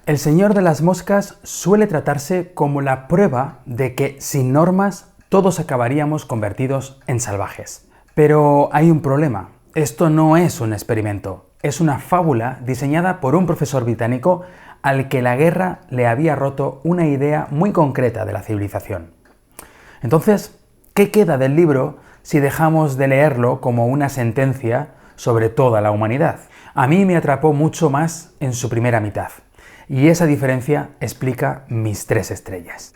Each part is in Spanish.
El Señor de las Moscas suele tratarse como la prueba de que, sin normas, todos acabaríamos convertidos en salvajes. Pero hay un problema. Esto no es un experimento. Es una fábula diseñada por un profesor británico al que la guerra le había roto una idea muy concreta de la civilización. Entonces, ¿qué queda del libro si dejamos de leerlo como una sentencia sobre toda la humanidad? A mí me atrapó mucho más en su primera mitad. Y esa diferencia explica mis 3 estrellas.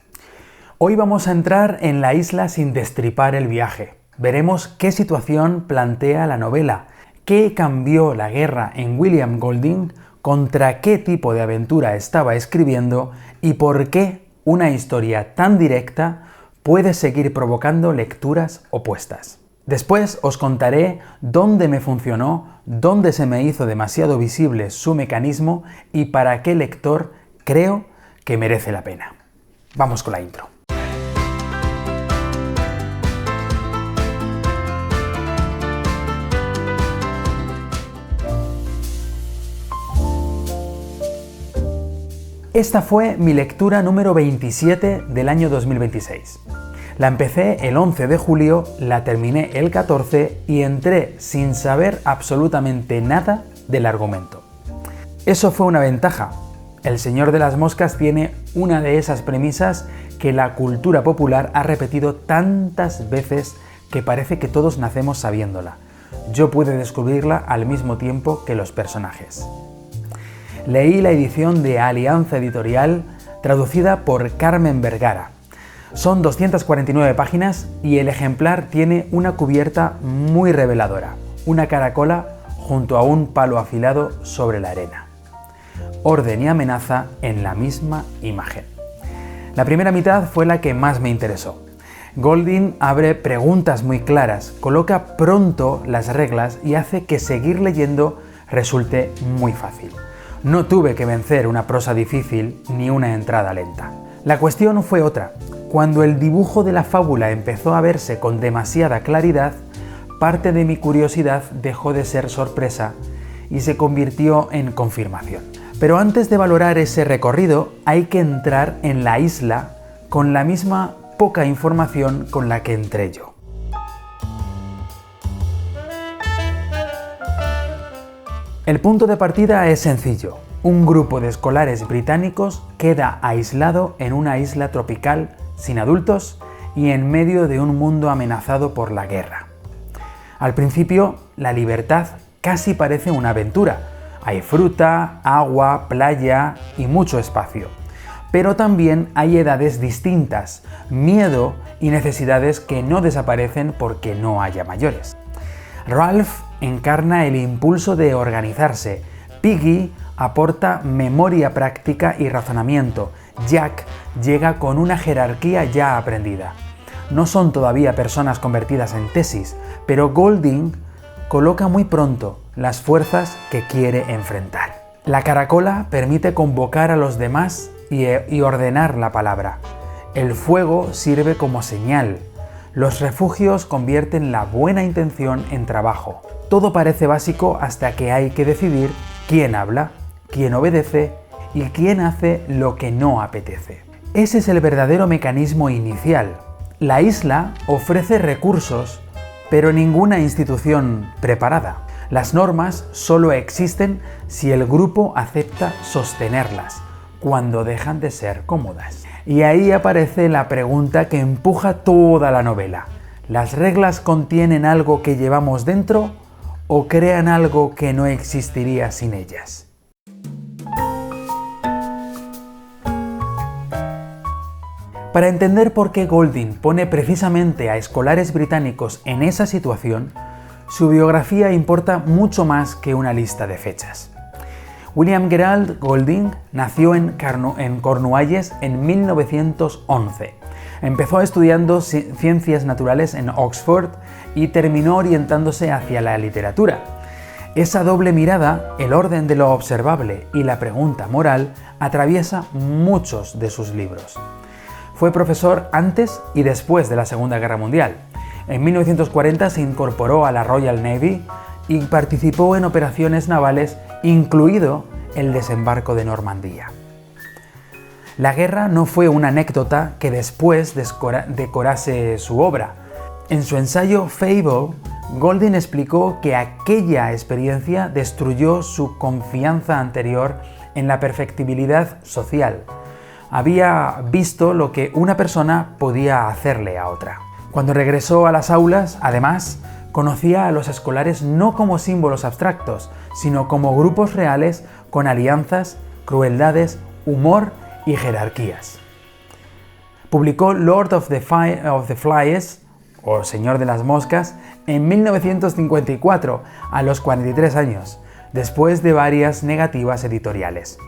Hoy vamos a entrar en la isla sin destripar el viaje. Veremos qué situación plantea la novela, qué cambió la guerra en William Golding, contra qué tipo de aventura estaba escribiendo y por qué una historia tan directa puede seguir provocando lecturas opuestas. Después os contaré dónde me funcionó, dónde se me hizo demasiado visible su mecanismo y para qué lector creo que merece la pena. Vamos con la intro. Esta fue mi lectura número 27 del año 2026. La empecé el 11 de julio, la terminé el 14 y entré sin saber absolutamente nada del argumento. Eso fue una ventaja. El Señor de las Moscas tiene una de esas premisas que la cultura popular ha repetido tantas veces que parece que todos nacemos sabiéndola. Yo pude descubrirla al mismo tiempo que los personajes. Leí la edición de Alianza Editorial, traducida por Carmen Vergara. Son 249 páginas y el ejemplar tiene una cubierta muy reveladora, una caracola junto a un palo afilado sobre la arena. Orden y amenaza en la misma imagen. La primera mitad fue la que más me interesó. Golding abre preguntas muy claras, coloca pronto las reglas y hace que seguir leyendo resulte muy fácil. No tuve que vencer una prosa difícil ni una entrada lenta. La cuestión fue otra. Cuando el dibujo de la fábula empezó a verse con demasiada claridad, parte de mi curiosidad dejó de ser sorpresa y se convirtió en confirmación. Pero antes de valorar ese recorrido, hay que entrar en la isla con la misma poca información con la que entré yo. El punto de partida es sencillo. Un grupo de escolares británicos queda aislado en una isla tropical sin adultos y en medio de un mundo amenazado por la guerra. Al principio, la libertad casi parece una aventura. Hay fruta, agua, playa y mucho espacio. Pero también hay edades distintas, miedo y necesidades que no desaparecen porque no haya mayores. Ralph encarna el impulso de organizarse. Piggy aporta memoria práctica y razonamiento. Jack llega con una jerarquía ya aprendida. No son todavía personas convertidas en tesis, pero Golding coloca muy pronto las fuerzas que quiere enfrentar. La caracola permite convocar a los demás y ordenar la palabra. El fuego sirve como señal. Los refugios convierten la buena intención en trabajo. Todo parece básico hasta que hay que decidir quién habla, quién obedece y quién hace lo que no apetece. Ese es el verdadero mecanismo inicial. La isla ofrece recursos, pero ninguna institución preparada. Las normas solo existen si el grupo acepta sostenerlas, cuando dejan de ser cómodas. Y ahí aparece la pregunta que empuja toda la novela. ¿Las reglas contienen algo que llevamos dentro o crean algo que no existiría sin ellas? Para entender por qué Golding pone precisamente a escolares británicos en esa situación, su biografía importa mucho más que una lista de fechas. William Gerald Golding nació en Cornualles en 1911. Empezó estudiando ciencias naturales en Oxford y terminó orientándose hacia la literatura. Esa doble mirada, el orden de lo observable y la pregunta moral, atraviesa muchos de sus libros. Fue profesor antes y después de la Segunda Guerra Mundial. En 1940 se incorporó a la Royal Navy y participó en operaciones navales, incluido el desembarco de Normandía. La guerra no fue una anécdota que después decorase su obra. En su ensayo Fable, Golding explicó que aquella experiencia destruyó su confianza anterior en la perfectibilidad social. Había visto lo que una persona podía hacerle a otra. Cuando regresó a las aulas, además, conocía a los escolares no como símbolos abstractos, sino como grupos reales con alianzas, crueldades, humor y jerarquías. Publicó Lord of the Flies, o Señor de las Moscas, en 1954, a los 43 años, después de varias negativas editoriales.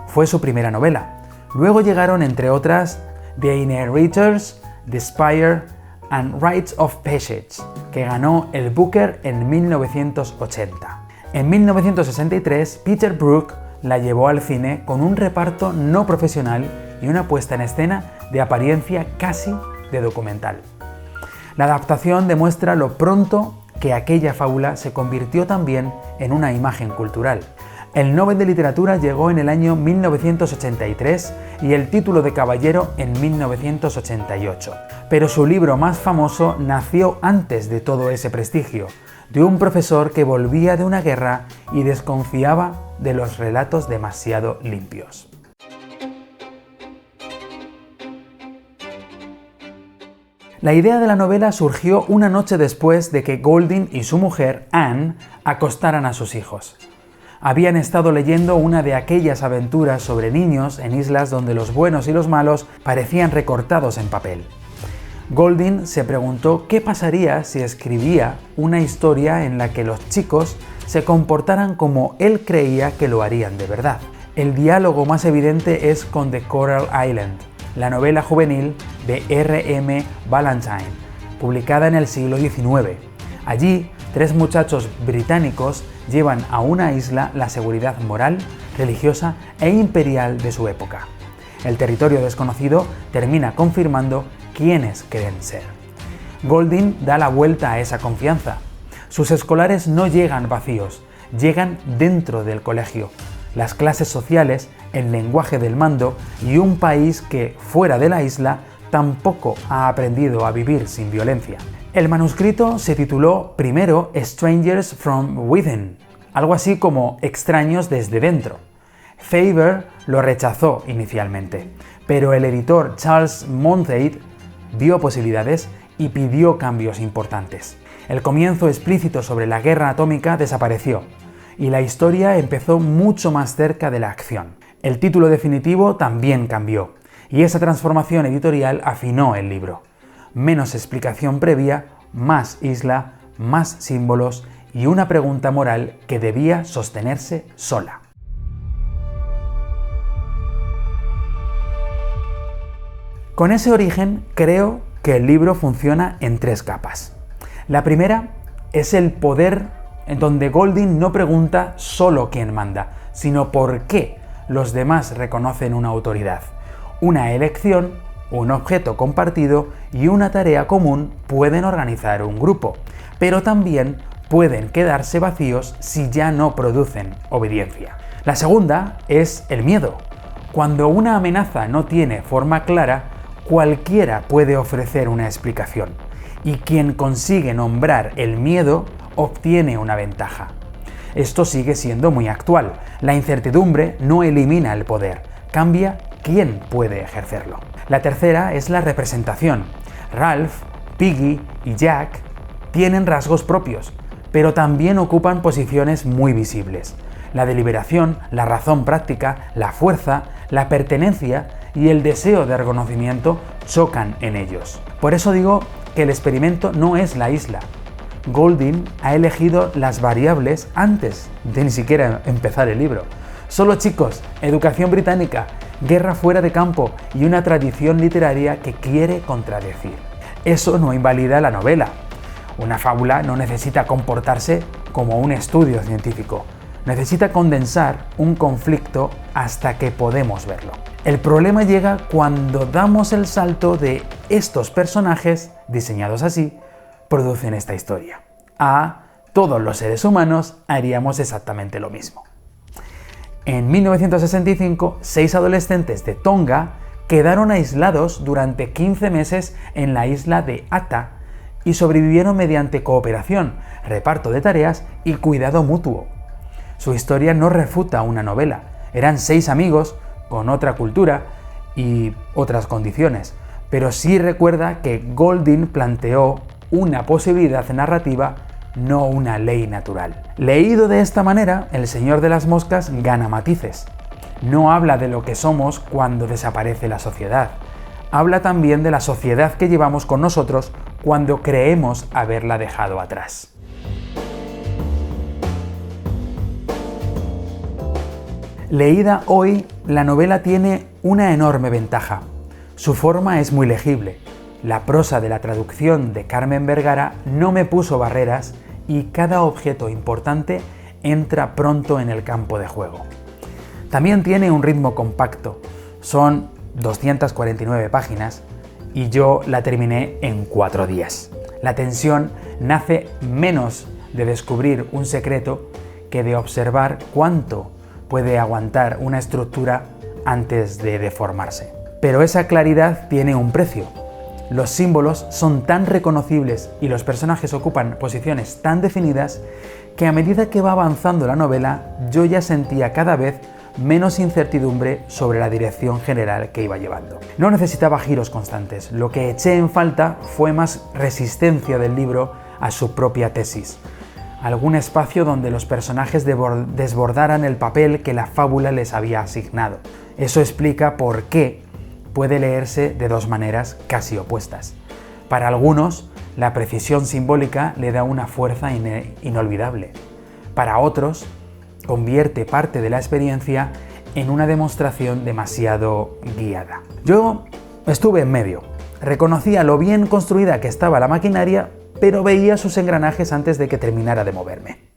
Fue su primera novela. Luego llegaron, entre otras, The Inheritors, The Spire and Rites of Passage, que ganó el Booker en 1980. En 1963, Peter Brook la llevó al cine con un reparto no profesional y una puesta en escena de apariencia casi de documental. La adaptación demuestra lo pronto que aquella fábula se convirtió también en una imagen cultural. El Nobel de Literatura llegó en el año 1983 y el título de caballero en 1988. Pero su libro más famoso nació antes de todo ese prestigio, de un profesor que volvía de una guerra y desconfiaba de los relatos demasiado limpios. La idea de la novela surgió una noche después de que Golding y su mujer, Anne, acostaran a sus hijos. Habían estado leyendo una de aquellas aventuras sobre niños en islas donde los buenos y los malos parecían recortados en papel. Golding se preguntó qué pasaría si escribía una historia en la que los chicos se comportaran como él creía que lo harían de verdad. El diálogo más evidente es con The Coral Island, la novela juvenil de R.M. Ballantyne, publicada en el siglo XIX. Allí, 3 muchachos británicos llevan a una isla la seguridad moral, religiosa e imperial de su época. El territorio desconocido termina confirmando quiénes creen ser. Golding da la vuelta a esa confianza. Sus escolares no llegan vacíos, llegan dentro del colegio. Las clases sociales, el lenguaje del mando y un país que, fuera de la isla, tampoco ha aprendido a vivir sin violencia. El manuscrito se tituló primero Strangers from Within, algo así como Extraños desde dentro. Faber lo rechazó inicialmente, pero el editor Charles Monteith vio posibilidades y pidió cambios importantes. El comienzo explícito sobre la guerra atómica desapareció y la historia empezó mucho más cerca de la acción. El título definitivo también cambió y esa transformación editorial afinó el libro. Menos explicación previa, más isla, más símbolos y una pregunta moral que debía sostenerse sola. Con ese origen, creo que el libro funciona en 3 capas. La primera es el poder, en donde Golding no pregunta solo quién manda, sino por qué los demás reconocen una autoridad. Una elección, un objeto compartido y una tarea común pueden organizar un grupo, pero también pueden quedarse vacíos si ya no producen obediencia. La segunda es el miedo. Cuando una amenaza no tiene forma clara, cualquiera puede ofrecer una explicación, y quien consigue nombrar el miedo obtiene una ventaja. Esto sigue siendo muy actual. La incertidumbre no elimina el poder, cambia quién puede ejercerlo. La tercera es la representación. Ralph, Piggy y Jack tienen rasgos propios, pero también ocupan posiciones muy visibles. La deliberación, la razón práctica, la fuerza, la pertenencia y el deseo de reconocimiento chocan en ellos. Por eso digo que el experimento no es la isla. Golding ha elegido las variables antes de ni siquiera empezar el libro. Solo chicos, educación británica, guerra fuera de campo y una tradición literaria que quiere contradecir. Eso no invalida la novela. Una fábula no necesita comportarse como un estudio científico. Necesita condensar un conflicto hasta que podemos verlo. El problema llega cuando damos el salto de estos personajes, diseñados así, producen esta historia. A todos los seres humanos haríamos exactamente lo mismo. En 1965, 6 adolescentes de Tonga quedaron aislados durante 15 meses en la isla de Ata y sobrevivieron mediante cooperación, reparto de tareas y cuidado mutuo. Su historia no refuta una novela. Eran 6 amigos con otra cultura y otras condiciones, pero sí recuerda que Golding planteó una posibilidad narrativa, no una ley natural. Leído de esta manera, El Señor de las Moscas gana matices. No habla de lo que somos cuando desaparece la sociedad. Habla también de la sociedad que llevamos con nosotros cuando creemos haberla dejado atrás. Leída hoy, la novela tiene una enorme ventaja. Su forma es muy legible. La prosa de la traducción de Carmen Vergara no me puso barreras y cada objeto importante entra pronto en el campo de juego. También tiene un ritmo compacto. Son 249 páginas y yo la terminé en 4 días. La tensión nace menos de descubrir un secreto que de observar cuánto puede aguantar una estructura antes de deformarse. Pero esa claridad tiene un precio. Los símbolos son tan reconocibles y los personajes ocupan posiciones tan definidas que a medida que va avanzando la novela, yo ya sentía cada vez menos incertidumbre sobre la dirección general que iba llevando. No necesitaba giros constantes, lo que eché en falta fue más resistencia del libro a su propia tesis. Algún espacio donde los personajes desbordaran el papel que la fábula les había asignado. Eso explica por qué puede leerse de 2 maneras casi opuestas. Para algunos, la precisión simbólica le da una fuerza inolvidable. Para otros, convierte parte de la experiencia en una demostración demasiado guiada. Yo estuve en medio. Reconocía lo bien construida que estaba la maquinaria, pero veía sus engranajes antes de que terminara de moverme.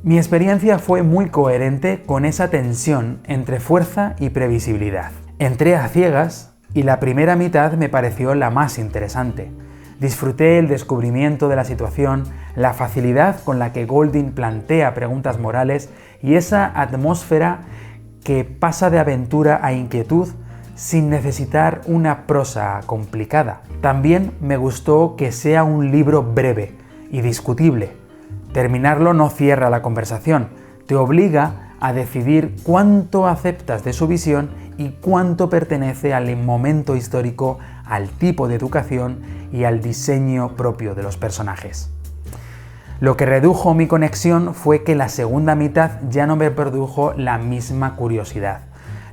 Mi experiencia fue muy coherente con esa tensión entre fuerza y previsibilidad. Entré a ciegas y la primera mitad me pareció la más interesante. Disfruté el descubrimiento de la situación, la facilidad con la que Golding plantea preguntas morales y esa atmósfera que pasa de aventura a inquietud sin necesitar una prosa complicada. También me gustó que sea un libro breve y discutible. Terminarlo no cierra la conversación, te obliga a decidir cuánto aceptas de su visión y cuánto pertenece al momento histórico, al tipo de educación y al diseño propio de los personajes. Lo que redujo mi conexión fue que la segunda mitad ya no me produjo la misma curiosidad.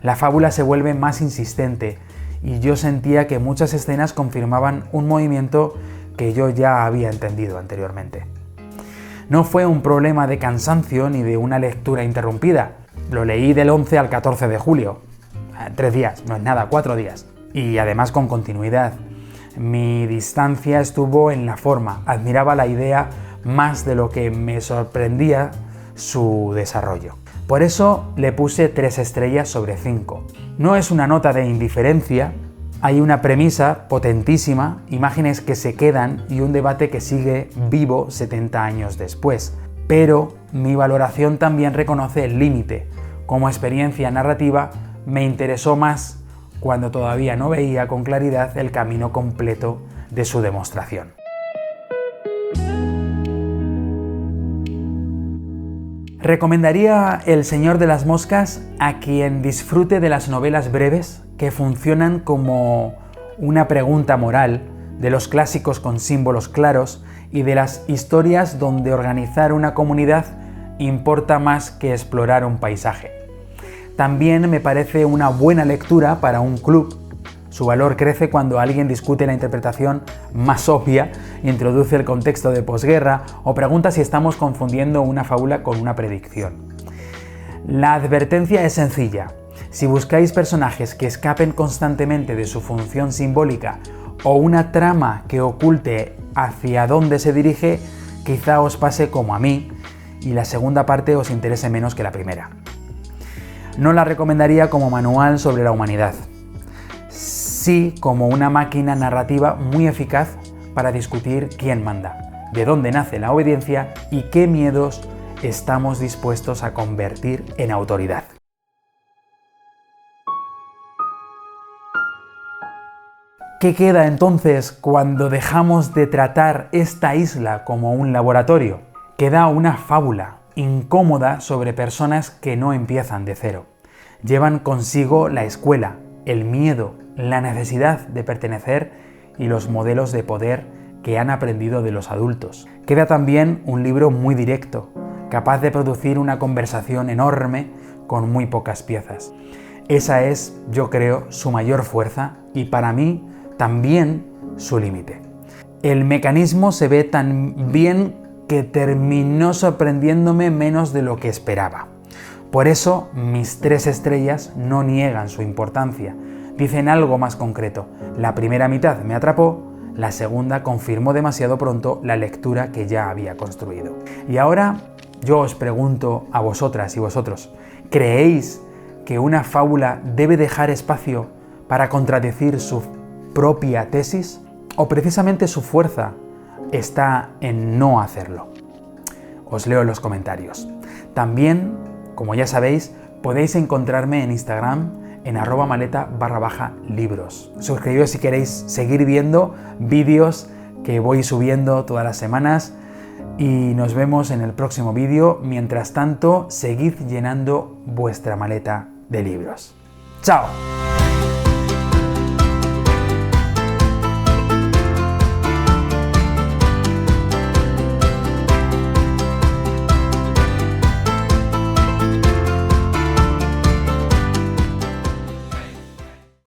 La fábula se vuelve más insistente y yo sentía que muchas escenas confirmaban un movimiento que yo ya había entendido anteriormente. No fue un problema de cansancio ni de una lectura interrumpida. Lo leí del 11 al 14 de julio. 3 días, no es nada, 4 días. Y además con continuidad. Mi distancia estuvo en la forma. Admiraba la idea más de lo que me sorprendía su desarrollo. Por eso le puse 3 estrellas sobre 5. No es una nota de indiferencia. Hay una premisa potentísima, imágenes que se quedan y un debate que sigue vivo 70 años después. Pero mi valoración también reconoce el límite. Como experiencia narrativa, me interesó más cuando todavía no veía con claridad el camino completo de su demostración. Recomendaría El Señor de las Moscas a quien disfrute de las novelas breves que funcionan como una pregunta moral, de los clásicos con símbolos claros y de las historias donde organizar una comunidad importa más que explorar un paisaje. También me parece una buena lectura para un club. Su valor crece cuando alguien discute la interpretación más obvia, introduce el contexto de posguerra o pregunta si estamos confundiendo una fábula con una predicción. La advertencia es sencilla. Si buscáis personajes que escapen constantemente de su función simbólica o una trama que oculte hacia dónde se dirige, quizá os pase como a mí y la segunda parte os interese menos que la primera. No la recomendaría como manual sobre la humanidad, sí como una máquina narrativa muy eficaz para discutir quién manda, de dónde nace la obediencia y qué miedos estamos dispuestos a convertir en autoridad. ¿Qué queda entonces cuando dejamos de tratar esta isla como un laboratorio? Queda una fábula incómoda sobre personas que no empiezan de cero. Llevan consigo la escuela, el miedo, la necesidad de pertenecer y los modelos de poder que han aprendido de los adultos. Queda también un libro muy directo, capaz de producir una conversación enorme con muy pocas piezas. Esa es, yo creo, su mayor fuerza y para mí también su límite. El mecanismo se ve tan bien que terminó sorprendiéndome menos de lo que esperaba. Por eso, mis 3 estrellas no niegan su importancia. Dicen algo más concreto. La primera mitad me atrapó, la segunda confirmó demasiado pronto la lectura que ya había construido. Y ahora yo os pregunto a vosotras y vosotros, ¿creéis que una fábula debe dejar espacio para contradecir su propia tesis? ¿O precisamente su fuerza está en no hacerlo? Os leo en los comentarios. También, como ya sabéis, podéis encontrarme en Instagram en @maleta_libros. Suscribíos si queréis seguir viendo vídeos que voy subiendo todas las semanas y nos vemos en el próximo vídeo. Mientras tanto, seguid llenando vuestra maleta de libros. ¡Chao!